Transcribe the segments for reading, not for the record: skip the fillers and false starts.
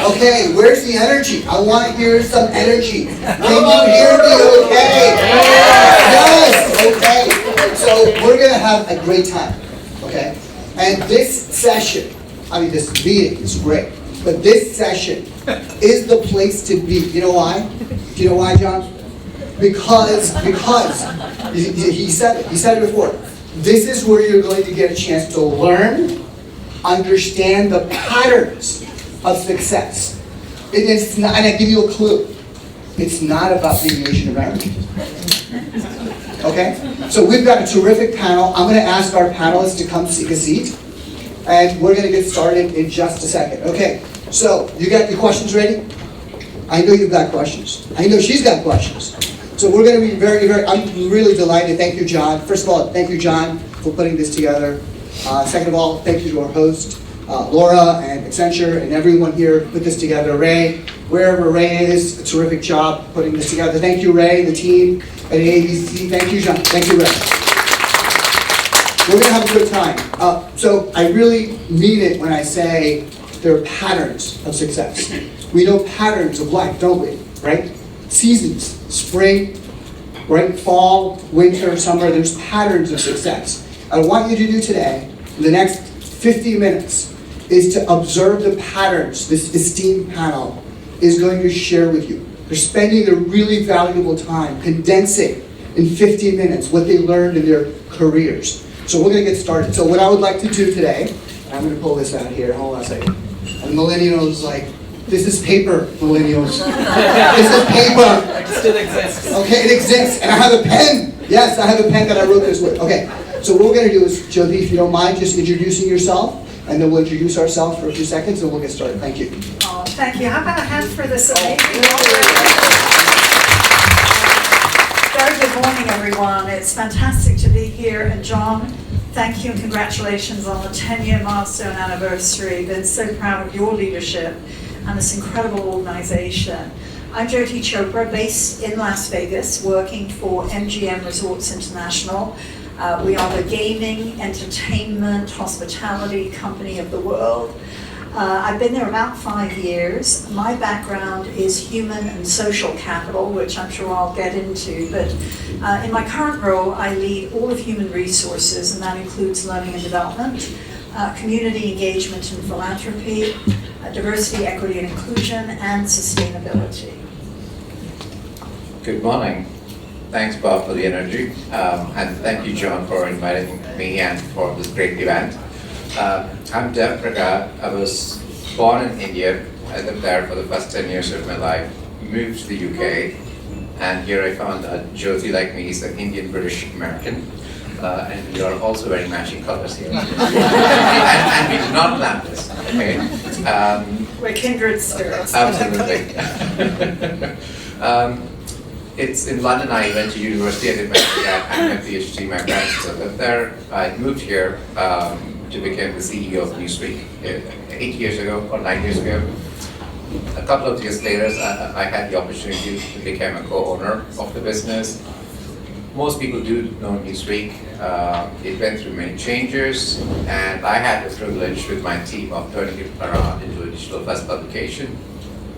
Okay, where's the energy? I want to hear some energy. Can you hear me okay? Yes, okay. So we're going to have a great time, okay? And this session, this meeting is great, but this session is the place to be. You know why? Do you know why, John? Because he said it. He said it before. This is where you're going to get a chance to learn, understand the patterns of success. It's not, and I give you a clue. It's not about being Asian American. Okay? So we've got a terrific panel. I'm going to ask our panelists to come take a seat. And we're going to get started in just a second. Okay, so you got your questions ready? I know you've got questions. I know she's got questions. So we're going to be I'm really delighted. Thank you, John. First of all, thank you, John, for putting this together. Second of all, thank you to our host, Laura and Accenture and everyone here who put this together. Ray, wherever Ray is, a terrific job putting this together. Thank you, Ray, the team at AABC. Thank you, John. Thank you, Ray. We're going to have a good time. So I really mean it when I say there are patterns of success. We know patterns of life, don't we? Right? Seasons, spring, right? Fall, winter, summer, there's patterns of success. I want you to do today, in the next 50 minutes, is to observe the patterns this esteemed panel is going to share with you. They're spending their really valuable time condensing in 15 minutes what they learned in their careers. So we're going to get started. So what I would like to do today, I'm going to pull this out here, hold on a second. And millennials this is paper, millennials. This is paper. It still exists. Okay, it exists. And I have a pen. Yes, I have a pen that I wrote this with. Okay, so what we're going to do is, Jyoti, if you don't mind, just introducing yourself, and then we'll introduce ourselves for a few seconds, and we'll get started. Thank you. Oh, thank you. How about a hand for this amazing Very good morning, everyone. It's fantastic to be here. And John, thank you and congratulations on the 10-year milestone anniversary. Been so proud of your leadership and this incredible organization. I'm Jyoti Chopra, based in Las Vegas, working for MGM Resorts International. We are the gaming, entertainment, hospitality company of the world. I've been there about 5 years. My background is human and social capital, which I'm sure I'll get into, but in my current role, I lead all of human resources, and that includes learning and development, community engagement and philanthropy, diversity, equity and inclusion, and sustainability. Good morning. Thanks, Bob, for the energy, and thank you, John, for inviting me and for this great event. I'm Pragad. I was born in India. I lived there for the first 10 years of my life, moved to the UK, and here I found that Jyoti, like me, is an Indian British American, and we are also wearing matching colors here. and we did not plan this, okay? We're kindred spirits. Absolutely. It's in London. I went to university. I did my PhD. My parents still lived there. I moved here to become the CEO of Newsweek 8 years ago or 9 years ago. A couple of years later, I had the opportunity to become a co-owner of the business. Most people do know Newsweek. It went through many changes, and I had the privilege with my team of turning it around into a digital-first publication.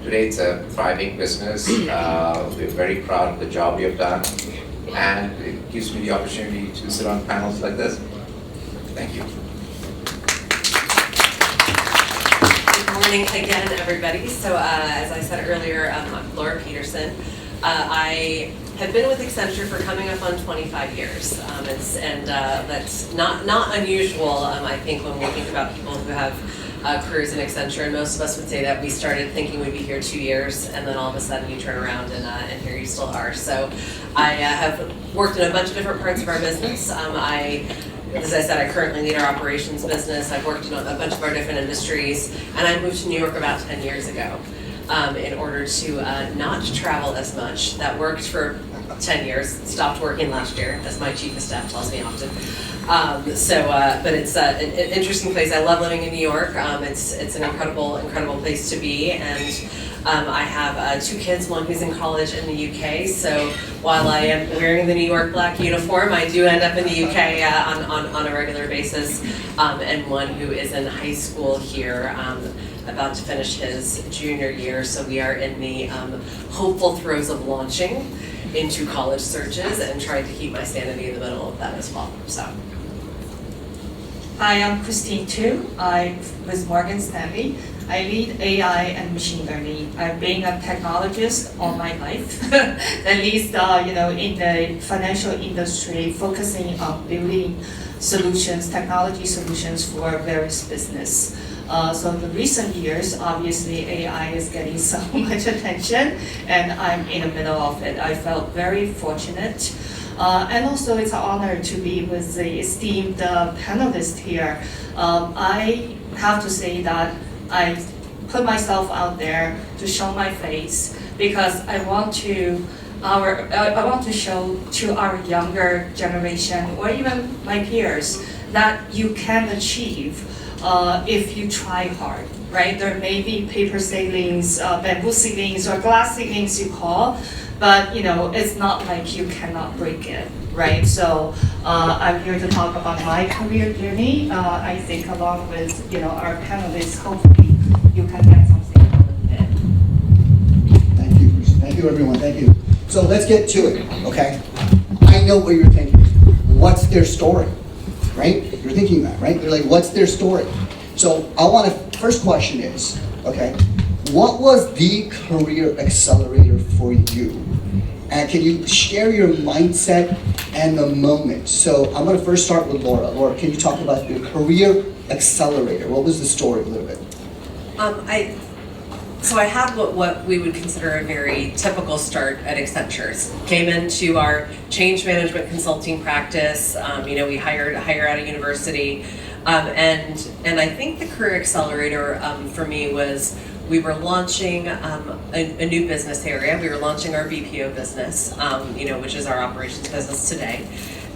Today it's a thriving business. We're very proud of the job we have done, and it gives me the opportunity to sit on panels like this. Thank you. Good morning again, everybody. So as I said earlier, I'm Laura Peterson. I have been with Accenture for coming up on 25 years, that's not unusual, I think, when we think about people who have careers in Accenture, and most of us would say that we started thinking we'd be here 2 years, and then all of a sudden you turn around and here you still are. So I have worked in a bunch of different parts of our business. As I said, I currently lead our operations business. I've worked in a bunch of our different industries, and I moved to New York about 10 years ago in order to not travel as much. That worked for 10 years, stopped working last year, as my chief of staff tells me often. But it's an interesting place. I love living in New York. It's an incredible place to be, and I have 2 kids, one who's in college in the UK, so while I am wearing the New York black uniform, I do end up in the UK on a regular basis, and one who is in high school here. about to finish his junior year, so we are in the hopeful throes of launching into college searches and trying to keep my sanity in the middle of that as well. So. Hi, I'm Christine Tu. I'm with Morgan Stanley. I lead AI and machine learning. I've been a technologist all my life, at least in the financial industry, focusing on building solutions, technology solutions for various business. So in the recent years, obviously AI is getting so much attention, and I'm in the middle of it. I felt very fortunate. And also it's an honor to be with the esteemed panelists here. I have to say that I put myself out there to show my face because I want to show to our younger generation or even my peers that you can achieve if you try hard, right? There may be paper ceilings, bamboo ceilings, or glass ceilings you call, but it's not like you cannot break it, right? So I'm here to talk about my career journey. I think along with our panelists, hopefully you can get something out of it. Thank you everyone, thank you. So let's get to it, okay? I know what you're thinking. What's their story, right? You're thinking that, right? You're like, what's their story? So first question is, okay, what was the career accelerator for you? And can you share your mindset and the moment? So I'm gonna first start with Laura. Laura, can you talk about your career accelerator? What was the story a little bit? So I had what we would consider a very typical start at Accenture. Came into our change management consulting practice. We hired out of university, and I think the career accelerator for me was we were launching a new business area. We were launching our BPO business, which is our operations business today,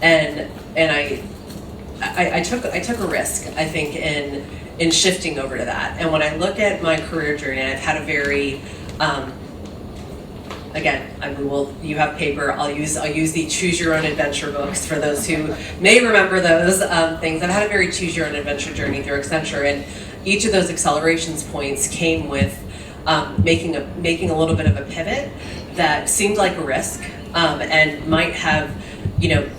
and I took a risk, I think, in shifting over to that. And when I look at my career journey, I've had a very, you have paper, I'll use the Choose Your Own Adventure books for those who may remember those things. I've had a very Choose Your Own Adventure journey through Accenture, and each of those accelerations points came with making a little bit of a pivot that seemed like a risk and might have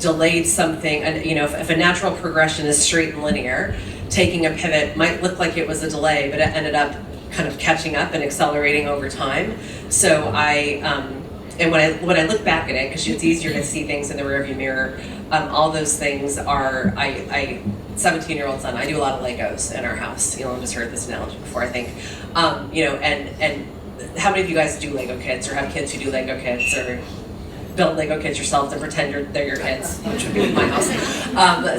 delayed something. And if a natural progression is straight and linear, taking a pivot might look like it was a delay, but it ended up kind of catching up and accelerating over time. So and when I look back at it, because it's easier to see things in the rearview mirror, all those things are, 17-year-old son, I do a lot of Legos in our house. I've just heard this analogy before, I think. And how many of you guys do Lego kits or have kids who do Lego kits or build Lego kits yourself and pretend they're your kids, which would be my house.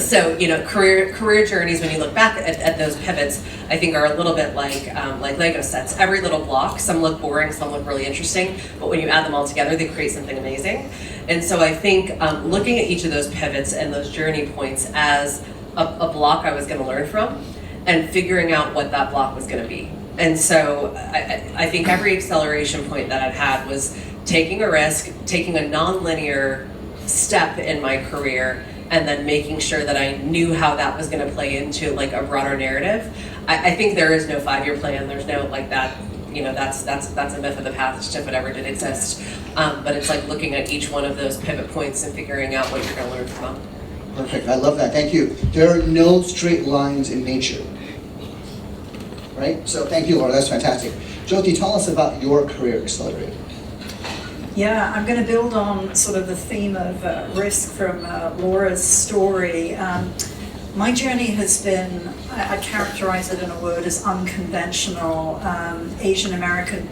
So career journeys, when you look back at those pivots, I think are a little bit like Lego sets. Every little block, some look boring, some look really interesting, but when you add them all together, they create something amazing. And so I think looking at each of those pivots and those journey points as a block I was going to learn from, and figuring out what that block was going to be. And so I think every acceleration point that I've had was taking a risk, taking a non-linear step in my career, and then making sure that I knew how that was going to play into like a broader narrative. I think there is no 5-year plan. There's no like that. That's a myth of the past if it ever did exist. But it's like looking at each one of those pivot points and figuring out what you're going to learn from them. Perfect. I love that. Thank you. There are no straight lines in nature. Right? So thank you, Laura. That's fantastic. Jyoti, tell us about your career accelerator. Yeah, I'm going to build on sort of the theme of risk from Laura's story. My journey has been, I'd characterize it in a word as unconventional. Asian American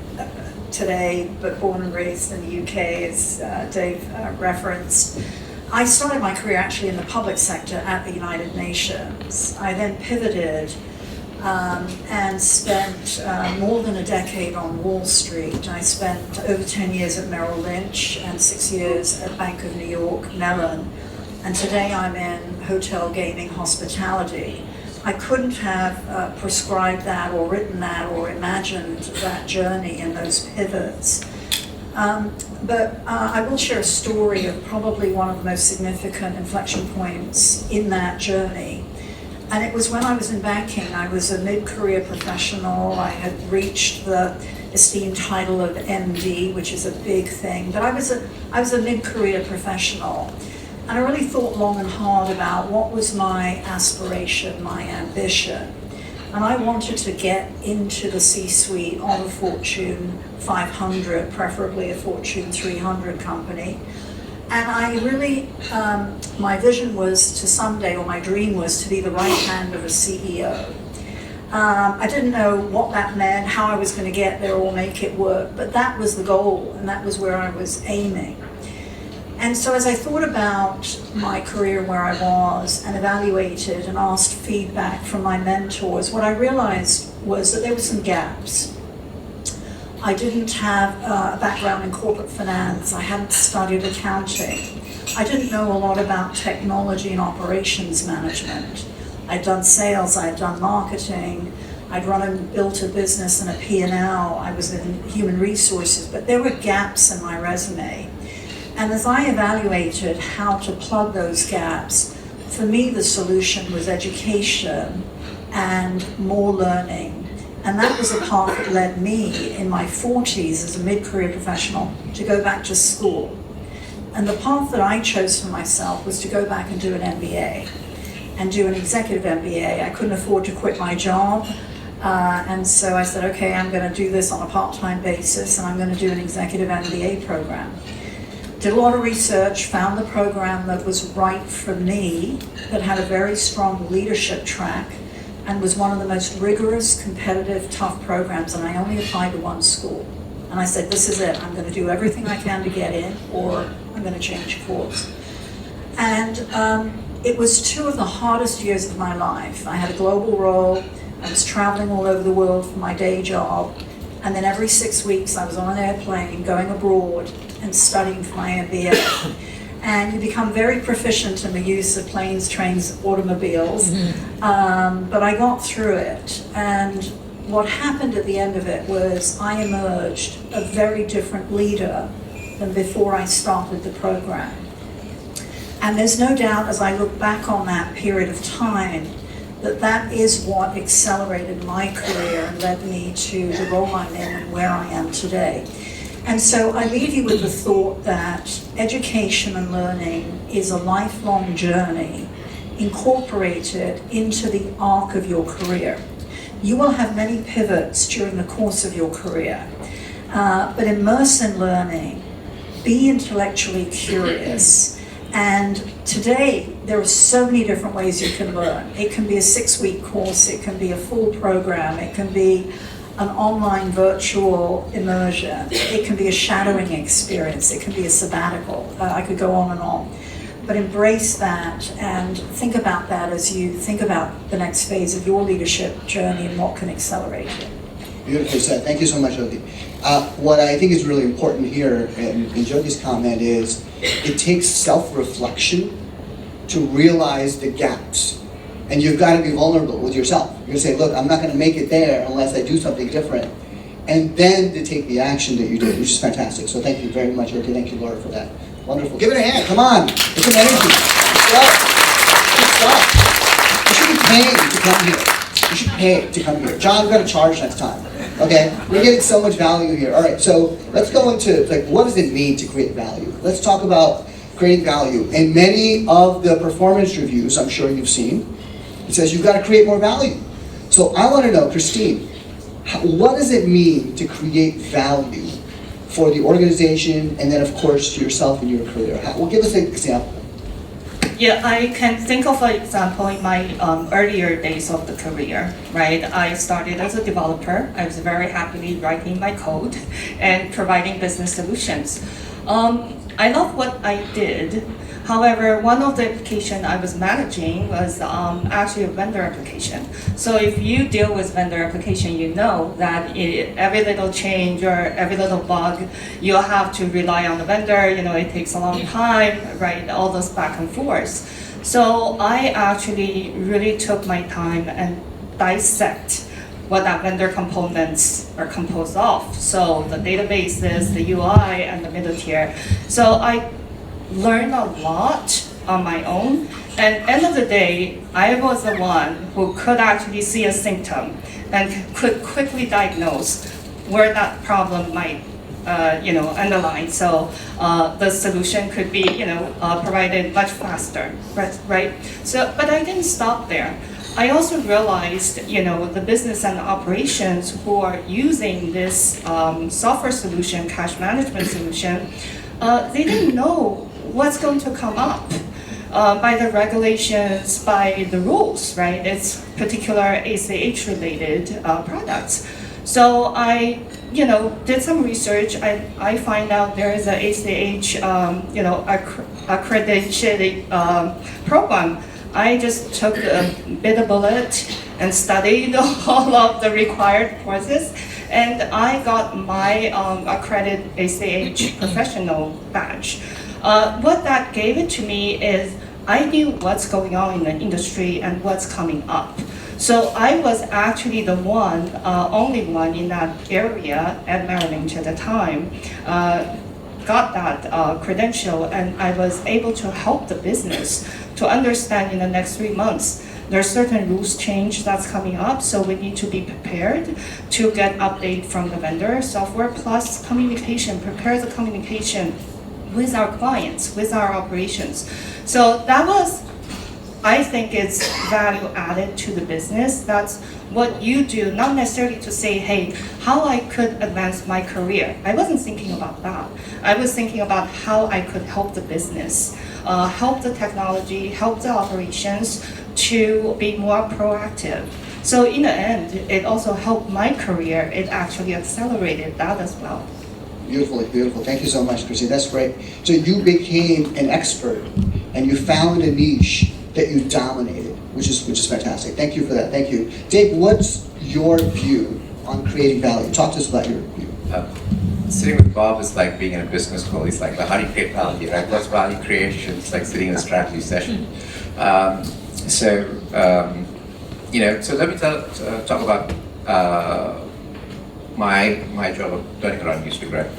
today, but born and raised in the UK, as Dave referenced. I started my career actually in the public sector at the United Nations. I then pivoted and spent more than a decade on Wall Street. I spent over 10 years at Merrill Lynch and 6 years at Bank of New York Mellon. And today I'm in hotel, gaming, hospitality. I couldn't have prescribed that or written that or imagined that journey and those pivots. But I will share a story of probably one of the most significant inflection points in that journey. And it was when I was in banking. I was a mid-career professional. I had reached the esteemed title of MD, which is a big thing. But I was a mid-career professional. And I really thought long and hard about what was my aspiration, my ambition. And I wanted to get into the C-suite of a Fortune 500, preferably a Fortune 300 company. And I really, my vision was to someday, or my dream was to be the right hand of a CEO. I didn't know what that meant, how I was going to get there or make it work, but that was the goal, and that was where I was aiming. And so as I thought about my career and where I was, and evaluated and asked feedback from my mentors, what I realized was that there were some gaps. I didn't have a background in corporate finance. I hadn't studied accounting. I didn't know a lot about technology and operations management. I'd done sales, I'd done marketing, I'd run and built a business and a P&L. I was in human resources, but there were gaps in my resume. And as I evaluated how to plug those gaps, for me the solution was education and more learning. And that was a path that led me in my 40s as a mid-career professional to go back to school. And the path that I chose for myself was to go back and do an MBA and do an executive MBA. I couldn't afford to quit my job. And so I said, okay, I'm going to do this on a part-time basis and I'm going to do an executive MBA program. Did a lot of research, found the program that was right for me, that had a very strong leadership track, and was one of the most rigorous, competitive, tough programs, and I only applied to one school. And I said, this is it, I'm going to do everything I can to get in, or I'm going to change course. And it was 2 of the hardest years of my life. I had a global role, I was traveling all over the world for my day job, and then every 6 weeks I was on an airplane going abroad and studying for my MBA. And you become very proficient in the use of planes, trains, automobiles. But I got through it. And what happened at the end of it was I emerged a very different leader than before I started the program. And there's no doubt, as I look back on that period of time, that that is what accelerated my career and led me to the role I'm in and where I am today. And so I leave you with the thought that education and learning is a lifelong journey incorporated into the arc of your career. You will have many pivots during the course of your career, but immerse in learning, be intellectually curious. And today, there are so many different ways you can learn. It can be a 6-week course, it can be a full program, it can be an online virtual immersion, it can be a shadowing experience, it can be a sabbatical. I could go on and on. But embrace that and think about that as you think about the next phase of your leadership journey and what can accelerate it. Beautifully said. Thank you so much, Jyoti. What I think is really important here in Jyoti's comment is it takes self-reflection to realize the gaps. And you've got to be vulnerable with yourself. You're going to say, look, I'm not going to make it there unless I do something different. And then to take the action that you did, which is fantastic. So thank you very much, Jyoti. Thank you, Laura, for that. Wonderful. Give it a hand. Come on. Get some energy. Good stuff. You should be paying to come here. You should pay to come here. John, we're going to charge next time. Okay? We're getting so much value here. All right, so let's go into, what does it mean to create value? Let's talk about creating value. In many of the performance reviews, I'm sure you've seen, it says you've got to create more value. So I want to know, Christine, what does it mean to create value for the organization and then, of course, to yourself and your career? Well, give us an example. Yeah, I can think of an example in my earlier days of the career, right? I started as a developer. I was very happily writing my code and providing business solutions. I love what I did. However, one of the applications I was managing was actually a vendor application. So if you deal with vendor application, you know that every little change or every little bug, you'll have to rely on the vendor. It takes a long time, right? All those back and forth. So I actually really took my time and dissect what that vendor components are composed of. So the databases, the UI, and the middle tier. So I learned a lot on my own. And end of the day, I was the one who could actually see a symptom and could quickly diagnose where that problem might underline. So the solution could be, provided much faster, right? So, but I didn't stop there. I also realized, the business and operations who are using this software solution, cash management solution, they didn't know what's going to come up by the regulations, by the rules, right? It's particular ACH-related products. So I, did some research. I find out there is a ACH, accredited program. I just took a bit of bullet and studied all of the required courses, and I got my accredited ACH professional badge. What that gave it to me is I knew what's going on in the industry and what's coming up. So I was actually the only one in that area at Merrill Lynch at the time, got that credential, and I was able to help the business to understand in the next 3 months, there are certain rules change that's coming up, so we need to be prepared to get update from the vendor, software plus communication, prepare the communication with our clients, with our operations. So that was, I think it's value added to the business. That's what you do, not necessarily to say, hey, how I could advance my career. I wasn't thinking about that. I was thinking about how I could help the business, help the technology, help the operations to be more proactive. So in the end, it also helped my career. It actually accelerated that as well. Beautiful, beautiful. Thank you so much, Chrissy. That's great. So you became an expert and you found a niche that you dominated, which is fantastic. Thank you for that. Thank you. Dave, what's your view on creating value? Talk to us about your view. Sitting with Bob is like being in a business call. He's like, well, how do you create value, right? What's value creation? It's like sitting in a strategy session. So let me talk about my job of turning around Newsweek, right?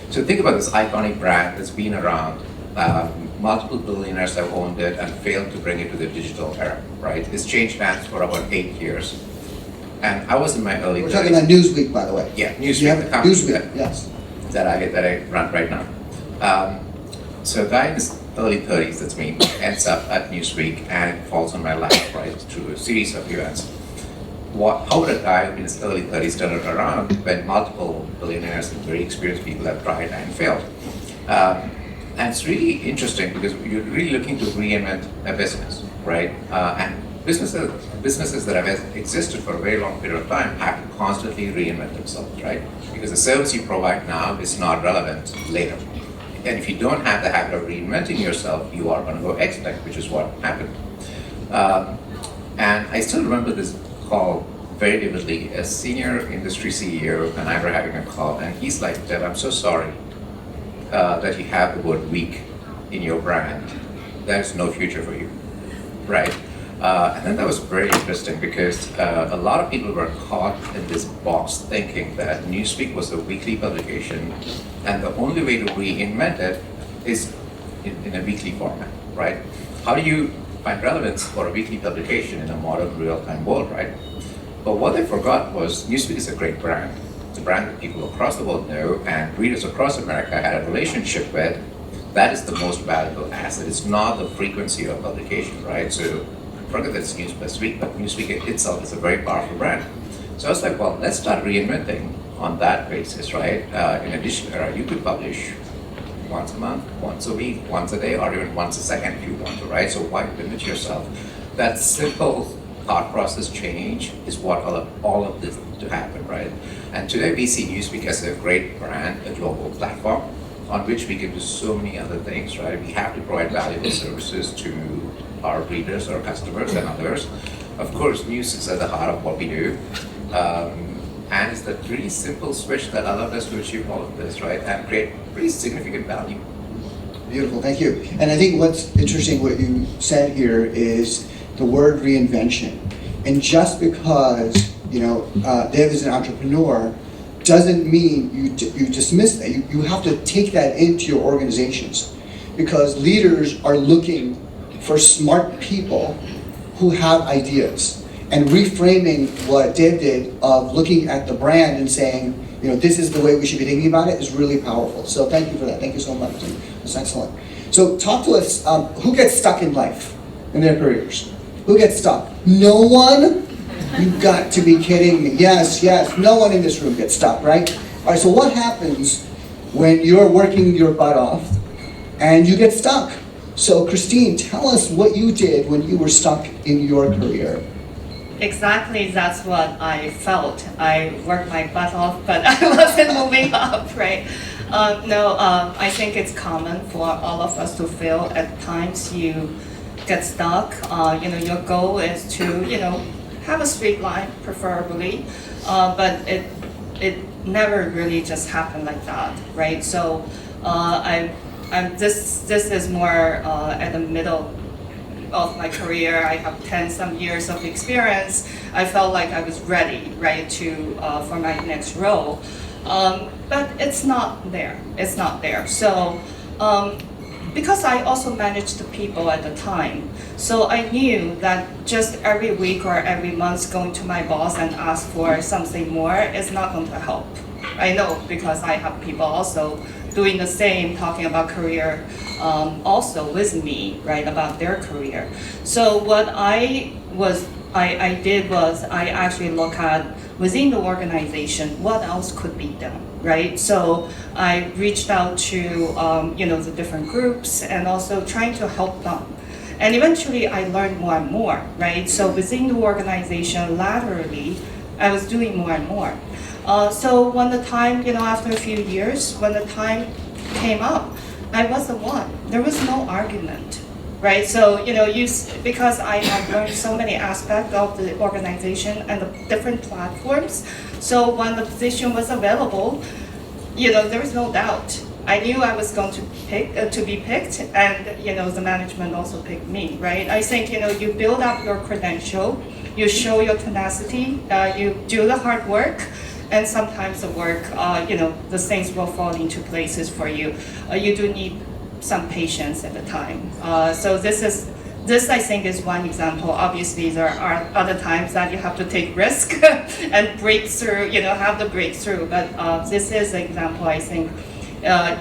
So think about this iconic brand that's been around. Multiple billionaires have owned it and failed to bring it to the digital era, right? It's changed hands for about 8 years. And I was in my early 30s. We're talking about Newsweek, by the way. Yeah, Newsweek, the company Newsweek, yes. that I run right now. So a guy in his early 30s, that's me, ends up at Newsweek and it falls on my lap, right, through a series of events. How would a guy in his early 30s turn it around when multiple billionaires and very experienced people have tried and failed? And it's really interesting because you're really looking to reinvent a business, right? And businesses that have existed for a very long period of time have to constantly reinvent themselves, right? Because the service you provide now is not relevant later. And if you don't have the habit of reinventing yourself, you are going to go extinct, which is what happened. And I still remember this call very vividly. A senior industry CEO and I were having a call, and he's like, Deb, I'm so sorry that you have the word weak in your brand. There's no future for you, right? And then that was very interesting because a lot of people were caught in this box thinking that Newsweek was a weekly publication and the only way to reinvent it is in a weekly format, right? How do you find relevance for a weekly publication in a modern real-time world, right? But what they forgot was Newsweek is a great brand. It's a brand that people across the world know and readers across America had a relationship with. That is the most valuable asset. It's not the frequency of publication, right? So forget that it's News Plus Week, but Newsweek itself is a very powerful brand. So I was like, well, let's start reinventing on that basis, right? In addition, you could publish once a month, once a week, once a day, or even once a second if you want to, right? So why limit yourself? That simple thought process change is what all of this to happen, right? And today we see Newsweek as a great brand, a global platform on which we can do so many other things, right? We have to provide valuable services to our readers, our customers, and others. Of course, news is at the heart of what we do. And it's that really simple switch that allowed us to achieve all of this, right? And create pretty significant value. Beautiful, thank you. And I think what's interesting, what you said here is the word reinvention. And just because, Dave is an entrepreneur, doesn't mean you dismiss that. You have to take that into your organizations. because leaders are looking for smart people who have ideas. And reframing what Dave did of looking at the brand and saying, you know, this is the way we should be thinking about it is really powerful. So thank you for that. Thank you so much. That's excellent. So talk to us, who gets stuck in life, in their careers? Who gets stuck? No one? You've got to be kidding me. Yes, no one in this room gets stuck, right? All right, so what happens when you're working your butt off and you get stuck? So Christine, tell us what you did when you were stuck in your career. Exactly, that's what I felt. I worked my butt off, but I wasn't moving up, right? I think it's common for all of us to feel at times you get stuck. Your goal is to, have a straight line, preferably, but it never really just happened like that, right? So this is more at the middle of my career. I have 10-some years of experience. I felt like I was ready, right, for my next role. But it's not there. It's not there. So because I also managed the people at the time, so I knew that just every week or every month going to my boss and ask for something more is not going to help. I know because I have people also doing the same, talking about career also with me, right, about their career. So what I did was I actually look at within the organization what else could be done, right? So I reached out to the different groups and also trying to help them. And eventually I learned more and more, right? So within the organization laterally, I was doing more and more. So when the time, after a few years, when the time came up, I was the one. There was no argument, right? So, because I have learned so many aspects of the organization and the different platforms, so when the position was available, there was no doubt. I knew I was going to be picked, and, the management also picked me, right? I think, you build up your credential, you show your tenacity, you do the hard work, and sometimes the work, the things will fall into places for you. You do need some patience at the time. So this I think is one example. Obviously, there are other times that you have to take risk and break through, have the breakthrough. But this is an example, I think,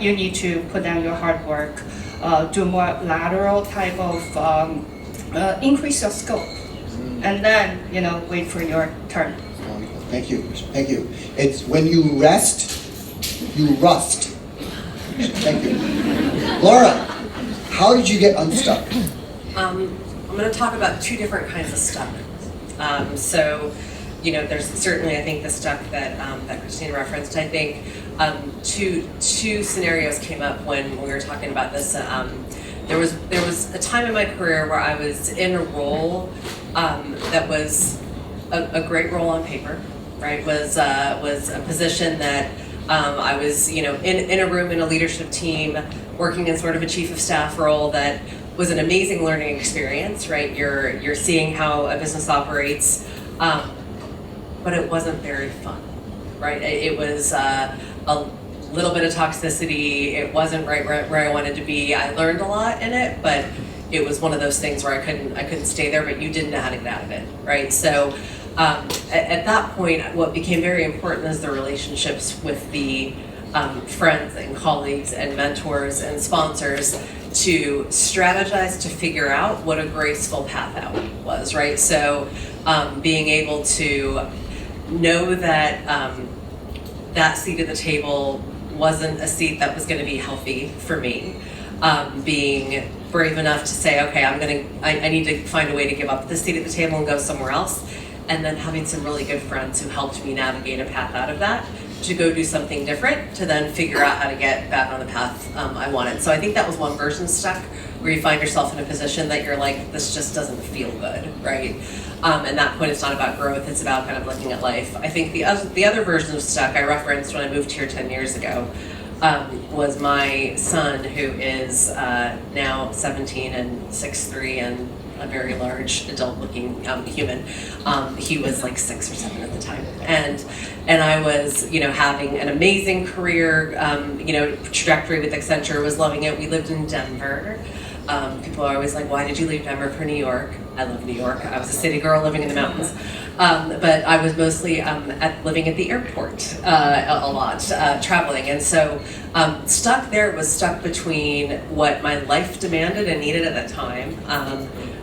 you need to put down your hard work, do more lateral type of, increase your scope, and then, wait for your turn. Thank you. It's when you rest, you rust. Thank you. Laura, how did you get unstuck? I'm going to talk about two different kinds of stuck. There's certainly, I think, the stuck that Christine referenced. I think two scenarios came up when we were talking about this. There was a time in my career where I was in a role that was a great role on paper, right? Was a position that I was, in a room in a leadership team, working in sort of a chief of staff role that was an amazing learning experience, right? You're seeing how a business operates, but it wasn't very fun, right? It was a little bit of toxicity. It wasn't right where I wanted to be. I learned a lot in it, but it was one of those things where I couldn't stay there, but you didn't know how to get out of it, right? So at that point, what became very important is the relationships with the friends and colleagues and mentors and sponsors to strategize to figure out what a graceful path out was, right? So being able to know that that seat at the table wasn't a seat that was going to be healthy for me. Being brave enough to say, okay, I need to find a way to give up this seat at the table and go somewhere else. And then having some really good friends who helped me navigate a path out of that to go do something different, to then figure out how to get back on the path I wanted. So I think that was one version of stuck, where you find yourself in a position that you're like, this just doesn't feel good, right? And that point, it's not about growth, it's about kind of looking at life. I think the other version of stuck I referenced when I moved here 10 years ago was my son, who is now 17 and 6'3", and a very large adult-looking human. He was like 6 or 7 at the time, and I was, having an amazing career, trajectory with Accenture. Was loving it. We lived in Denver. People are always like, "Why did you leave Denver for New York?" I love New York. I was a city girl living in the mountains, but I was mostly living at the airport a lot, traveling, and so stuck between what my life demanded and needed at that time,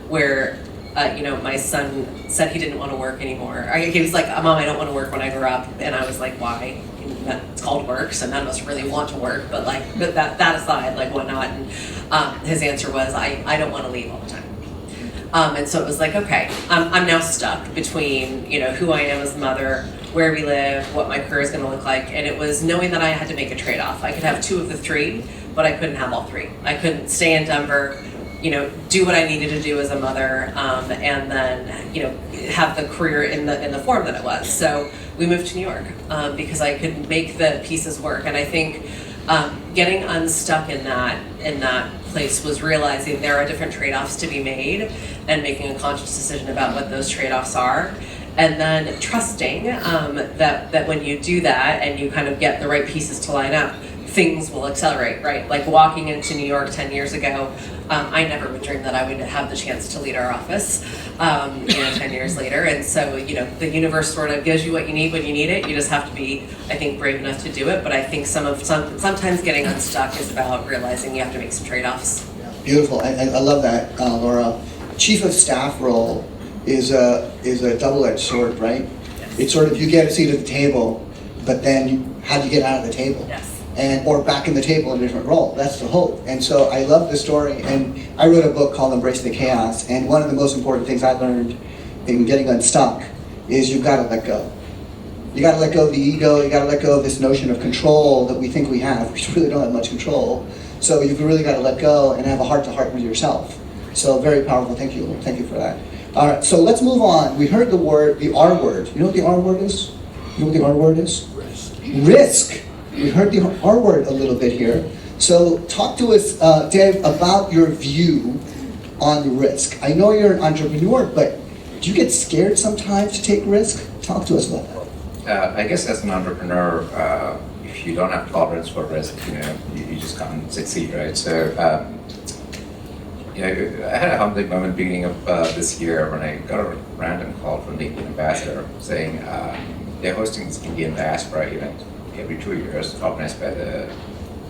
where my son said he didn't want to work anymore. He was like, "Mom, I don't want to work when I grow up," and I was like, "Why?" It's called work, so none of us really want to work, but that aside, why not? And his answer was, I don't want to leave all the time. And so it was like, okay, I'm now stuck between, who I am as a mother, where we live, what my career is going to look like, and it was knowing that I had to make a trade-off. I could have 2 of the 3, but I couldn't have all 3. I couldn't stay in Denver, do what I needed to do as a mother, and then, have the career in the form that it was. So we moved to New York because I could make the pieces work. And I think getting unstuck in that place was realizing there are different trade-offs to be made and making a conscious decision about what those trade-offs are. And then trusting that when you do that and you kind of get the right pieces to line up, things will accelerate, right? Like walking into New York 10 years ago, I never would dream that I would have the chance to lead our office, 10 years later. And so, the universe sort of gives you what you need when you need it. You just have to be, I think, brave enough to do it. But I think sometimes getting unstuck is about realizing you have to make some trade-offs. Beautiful. I love that, Laura. Chief of staff role is a double-edged sword, right? Yes. It's sort of, you get a seat at the table, but then how do you get out of the table? Yes. Or back in the table in a different role. That's the hope. And so I love the story. And I wrote a book called Embrace the Chaos. And one of the most important things I learned in getting unstuck is you've got to let go. You got to let go of the ego. You got to let go of this notion of control that we think we have. We really don't have much control. So you've really got to let go and have a heart-to-heart with yourself. So very powerful. Thank you. Thank you for that. All right. So let's move on. We heard the R word. You know what the R word is? You know what the R word is? Risk. We heard the R word a little bit here. So talk to us, Dave, about your view on the risk. I know you're an entrepreneur, but do you get scared sometimes to take risk? Talk to us about that. I guess as an entrepreneur, if you don't have tolerance for risk, you just can't succeed, right? So, I had a humbling moment beginning of this year when I got a random call from the Indian ambassador saying they're hosting this Indian diaspora event every 2 years, organized by the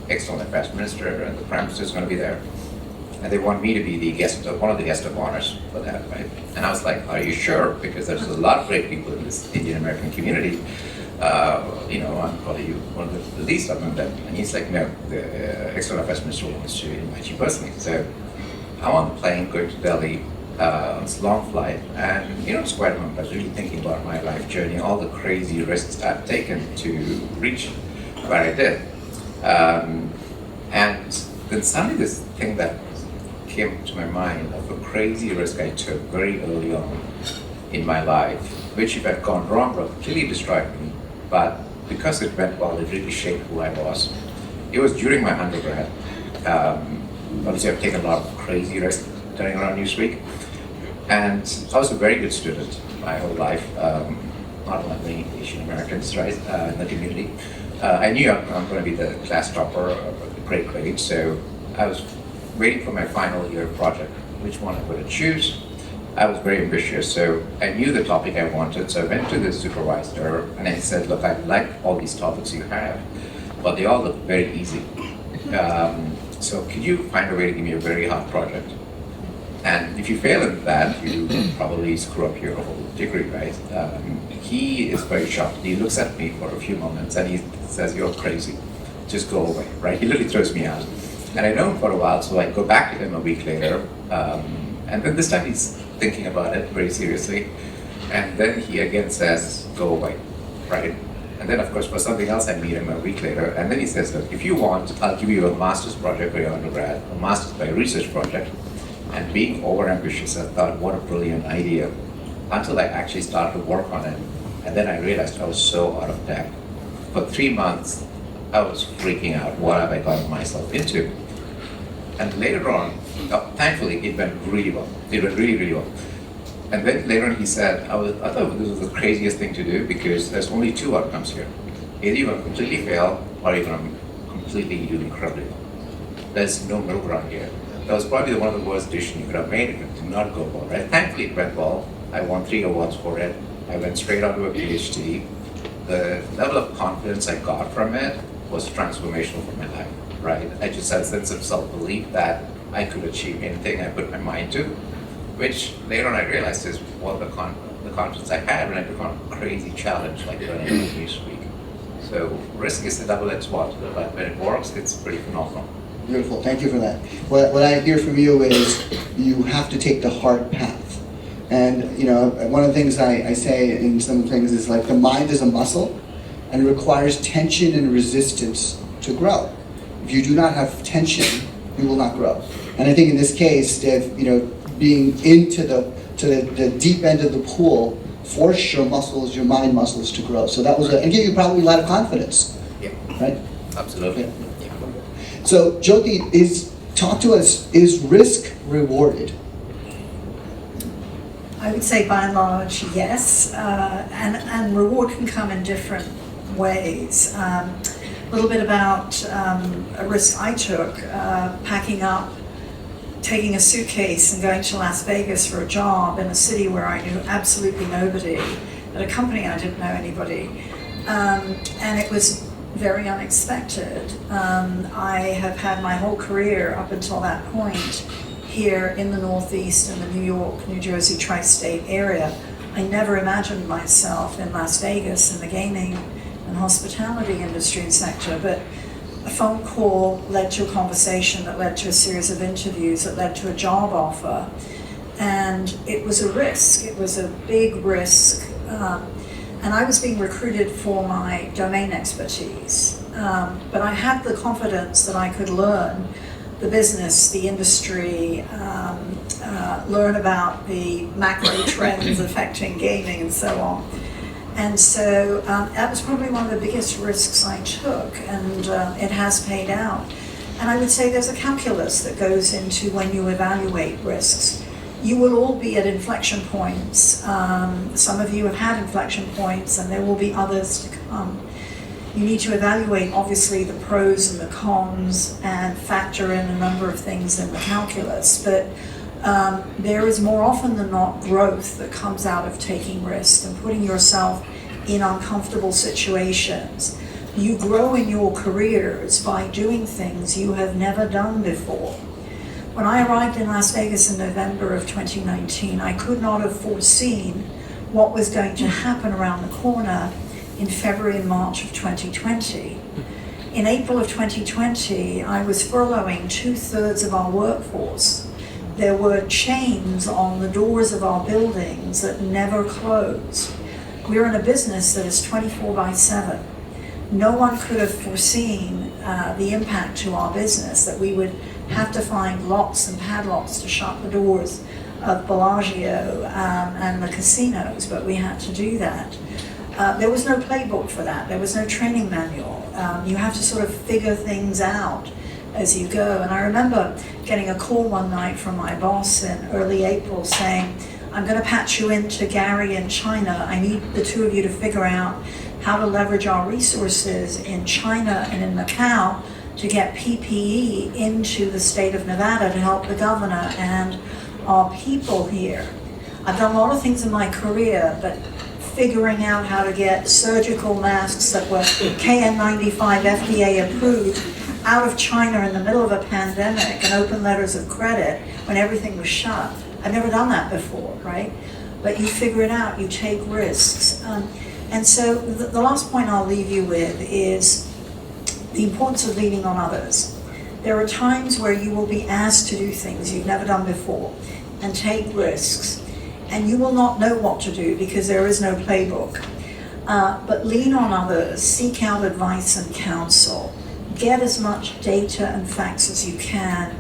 External Affairs Minister, and the Prime Minister is going to be there. And they want me to be one of the guest of honors for that, right? And I was like, are you sure? Because there's a lot of great people in this Indian American community. I'm probably one of the least of them. And he's like, no, the External Affairs Minister wants to invite you personally. So I'm on the plane going to Delhi on this long flight, and it's quite a moment. I was really thinking about my life journey, all the crazy risks I've taken to reach where I did. And then suddenly this thing that came to my mind of a crazy risk I took very early on in my life, which if it had gone wrong would have clearly destroyed me, but because it went well, it really shaped who I was. It was during my undergrad. Obviously I've taken a lot of crazy risks turning around Newsweek, and I was a very good student my whole life, not like many Asian Americans, right, in the community. I knew I'm going to be the class topper of the great grade, so I was waiting for my final year project, which one I'm going to choose. I was very ambitious, so I knew the topic I wanted, so I went to the supervisor and I said, look, I like all these topics you have, but they all look very easy. So could you find a way to give me a very hard project? And if you fail in that, you probably screw up your whole degree, right? He is very shocked. He looks at me for a few moments and he says, you're crazy, just go away, right? He literally throws me out. And I know him for a while, so I go back to him a week later. And then this time he's thinking about it very seriously. And then he again says, go away, right? And then, of course, for something else, I meet him a week later. And then he says, look, if you want, I'll give you a master's project by your undergrad, a master's by research project. And being overambitious, I thought, what a brilliant idea. Until I actually started to work on it. And then I realized I was so out of depth. For 3 months, I was freaking out. What have I gotten myself into? And later on, thankfully, it went really well. It went really, really well. And then later on he said, I thought this was the craziest thing to do because there's only two outcomes here. Either you're going to completely fail or you're going to completely do incredibly well. There's no middle ground here. That was probably one of the worst decisions you could have made. It did not go well, right? Thankfully it went well. I won 3 awards for it. I went straight on to a PhD. The level of confidence I got from it was transformational for my life, right? I just had a sense of self-belief that I could achieve anything I put my mind to, which later on I realized is what the confidence I had when I took on a crazy challenge like running a Newsweek. So risk is a double-edged sword, but when it works, it's pretty phenomenal. Beautiful, thank you for that. What I hear from you is you have to take the hard path. And you know, one of the things I say in some things is like the mind is a muscle and it requires tension and resistance to grow. If you do not have tension, you will not grow. And I think in this case, if, you know, being into the deep end of the pool force your muscles, your mind muscles to grow. So that was and give you probably a lot of confidence. Yeah. Right? Absolutely. Yeah. So Jyoti, talk to us, is risk rewarded? I would say by and large, yes, and reward can come in different ways. A little bit about a risk I took, packing up, taking a suitcase and going to Las Vegas for a job in a city where I knew absolutely nobody, at a company I didn't know anybody, and it was very unexpected. I have had my whole career up until that point here in the Northeast, in the New York, New Jersey tri-state area. I never imagined myself in Las Vegas in the gaming and hospitality industry and sector, but a phone call led to a conversation that led to a series of interviews that led to a job offer. And it was a risk, it was a big risk. And I was being recruited for my domain expertise. But I had the confidence that I could learn the business, the industry, learn about the macro trends affecting gaming and so on. And so that was probably one of the biggest risks I took, and it has paid out. And I would say there's a calculus that goes into when you evaluate risks. You will all be at inflection points. Some of you have had inflection points, and there will be others to come. You need to evaluate, obviously, the pros and the cons and factor in a number of things in the calculus. But there is more often than not growth that comes out of taking risks and putting yourself in uncomfortable situations. You grow in your careers by doing things you have never done before. When I arrived in Las Vegas in November of 2019, I could not have foreseen what was going to happen around the corner in February and March of 2020. In April of 2020, I was furloughing 2/3 of our workforce. There were chains on the doors of our buildings that never closed. We're in a business that is 24/7. No one could have foreseen the impact to our business, that we would have to find locks and padlocks to shut the doors of Bellagio and the casinos, but we had to do that. There was no playbook for that. There was no training manual. You have to sort of figure things out as you go. And I remember getting a call one night from my boss in early April saying, I'm going to patch you into Gary in China. I need the two of you to figure out how to leverage our resources in China and in Macau to get PPE into the state of Nevada to help the governor and our people here. I've done a lot of things in my career, but figuring out how to get surgical masks that were KN95 FDA approved out of China in the middle of a pandemic and open letters of credit when everything was shut. I've never done that before, right? But you figure it out, you take risks. And so the last point I'll leave you with is the importance of leaning on others. There are times where you will be asked to do things you've never done before and take risks, and you will not know what to do because there is no playbook. But lean on others, seek out advice and counsel, get as much data and facts as you can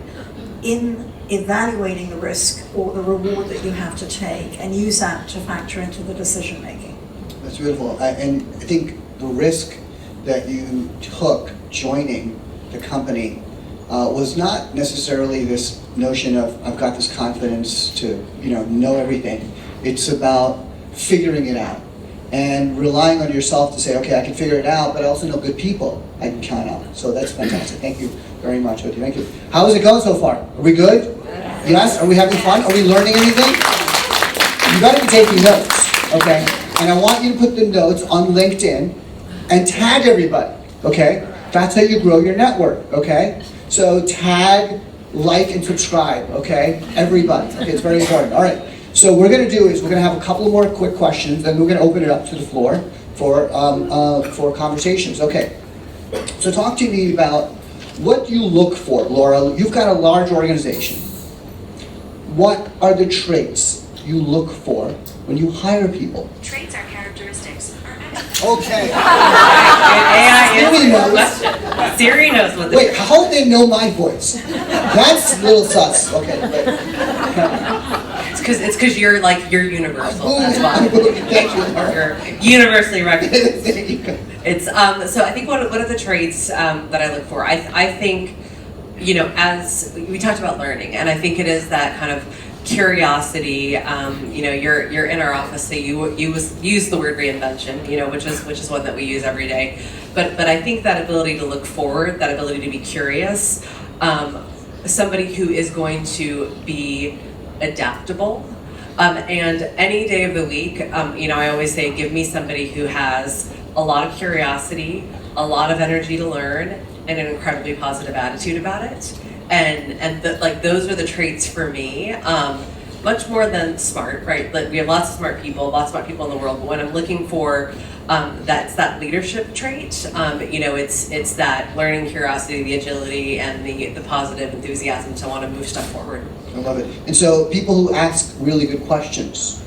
in evaluating the risk or the reward that you have to take, and use that to factor into the decision making. That's beautiful. And I think the risk that you took joining the company was not necessarily this notion of I've got this confidence to know everything. It's about figuring it out and relying on yourself to say, okay, I can figure it out, but I also know good people I can count on. So that's fantastic. Thank you very much, Jyoti. Thank you. How is it going so far? Are we good? Yes? Are we having fun? Are we learning anything? You got to be taking notes, okay? And I want you to put the notes on LinkedIn and tag everybody, okay? That's how you grow your network, okay? So tag, like, and subscribe, okay? Everybody, okay? It's very important. All right. So what we're going to do is we're going to have a couple more quick questions, then we're going to open it up to the floor for conversations. Okay. So talk to me about what you look for, Laura. You've got a large organization. What are the traits you look for when you hire people? Traits are characteristics. Okay. AI knows. Siri knows what Wait, how do they know my voice? That's a little sus. Okay, wait. It's because you're universal. That's why. Thank you. You're universally recognized. There you go. It's so I think one of the traits that I look for. I think as we talked about learning, and I think it is that kind of curiosity. You're in our office, so you use the word reinvention. Which is one that we use every day. But I think that ability to look forward, that ability to be curious, somebody who is going to be adaptable, and any day of the week, I always say, give me somebody who has a lot of curiosity, a lot of energy to learn, and an incredibly positive attitude about it. And those are the traits for me, much more than smart, right? Like we have lots of smart people in the world, but when I'm looking for that's that leadership trait, it's that learning, curiosity, the agility, and the positive enthusiasm to want to move stuff forward. I love it. And so people who ask really good questions.